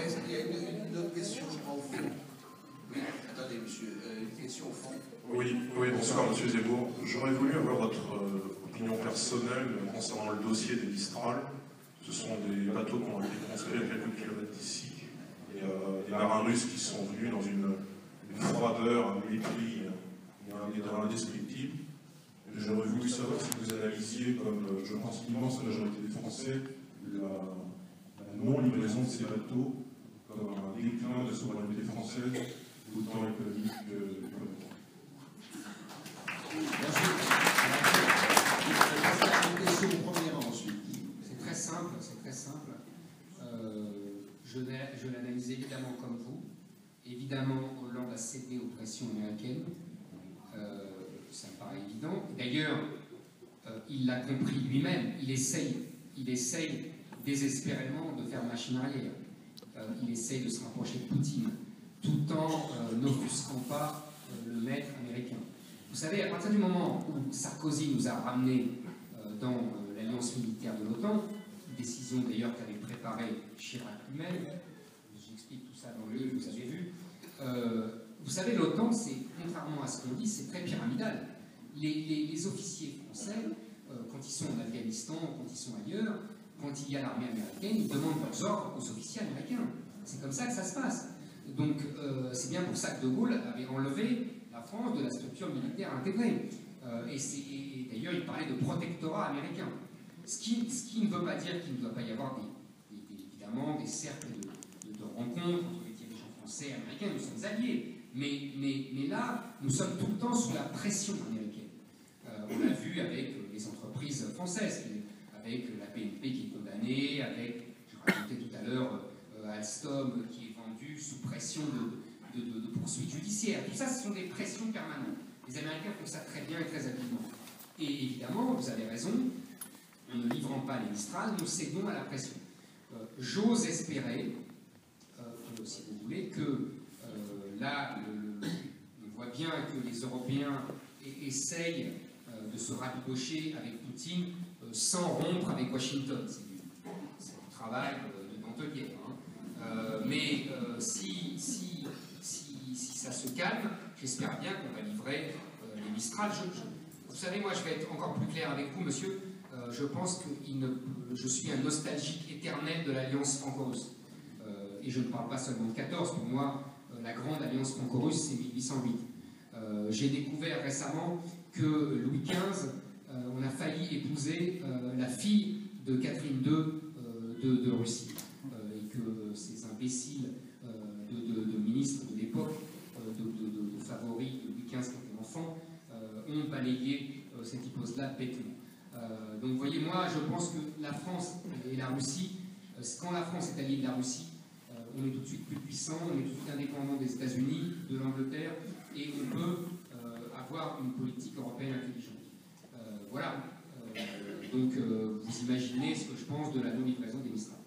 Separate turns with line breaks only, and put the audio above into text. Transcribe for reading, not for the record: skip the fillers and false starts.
Est-ce qu'il y a une autre question, je crois, au fond? Oui, attendez, monsieur, une question au fond.
Oui, bonsoir, monsieur Zemmour. J'aurais voulu avoir votre opinion personnelle concernant le dossier des Mistral. Ce sont des bateaux qui ont été construits à quelques kilomètres d'ici. Et des marins russes qui sont venus dans une froideur, un mépris indescriptible. J'aurais voulu savoir si vous analysiez, comme je pense l'immense majorité des Français, la non-livraison de ces bateaux comme un déclin de la souveraineté française, autant économique que diplomatique.
Une question au premier rang ensuite.
C'est très simple, c'est très simple. Je l'analyse évidemment comme vous. Évidemment, Hollande a cédé aux pressions américaines. Ça me paraît évident. D'ailleurs, il l'a compris lui-même. Il essaye désespérément de faire machine arrière. Il essaye de se rapprocher de Poutine, tout en n'offusquant pas le maître américain. Vous savez, à partir du moment où Sarkozy nous a ramenés dans l'alliance militaire de l'OTAN, décision d'ailleurs qu'avait préparée Chirac lui-même, j'explique tout ça dans le livre, vous avez vu, vous savez, l'OTAN, c'est, contrairement à ce qu'on dit, c'est très pyramidal. Les officiers français, quand ils sont en Afghanistan, quand ils sont ailleurs, quand il y a l'armée américaine, ils demandent leurs ordres aux officiers américains. C'est comme ça que ça se passe. Donc, c'est bien pour ça que De Gaulle avait enlevé la France de la structure militaire intégrée. Et d'ailleurs, il parlait de protectorat américain. Ce qui ne veut pas dire qu'il ne doit pas y avoir évidemment des cercles de rencontres entre les dirigeants français et américains. Nous sommes alliés. Mais là, nous sommes tout le temps sous la pression américaine. On l'a vu avec les entreprises françaises, avec la BNP qui est condamnée, avec, je racontais tout à l'heure, Alstom qui est vendu sous pression de poursuites judiciaires. Tout ça, ce sont des pressions permanentes. Les Américains font ça très bien et très habilement. Et évidemment, vous avez raison, en ne livrant pas les Mistral, nous cédons à la pression. J'ose espérer, si vous voulez, que là, on voit bien que les Européens essayent de se rabibocher avec Poutine sans rompre avec Washington. C'est du travail de dentelier. Mais si ça se calme, j'espère bien qu'on va livrer les Mistral. Vous savez, moi, je vais être encore plus clair avec vous, monsieur. Je pense que je suis un nostalgique éternel de l'alliance franco-russe. Et je ne parle pas seulement de 14. Pour moi, la grande alliance franco-russe, c'est 1808. J'ai découvert récemment que Louis XV, on a failli épouser la fille de Catherine II de Russie. Et que ces imbéciles de ministres de l'époque, de favoris de Louis XV qui étaient enfants, ont balayé cette hypose-là bêtement. Donc, voyez, moi, je pense que la France et la Russie, quand la France est alliée de la Russie, on est tout de suite plus puissant, on est tout de suite indépendant des États-Unis, de l'Angleterre, et on peut avoir une politique européenne intelligente. Voilà. Donc, vous imaginez ce que je pense de la non-livraison des Mistral.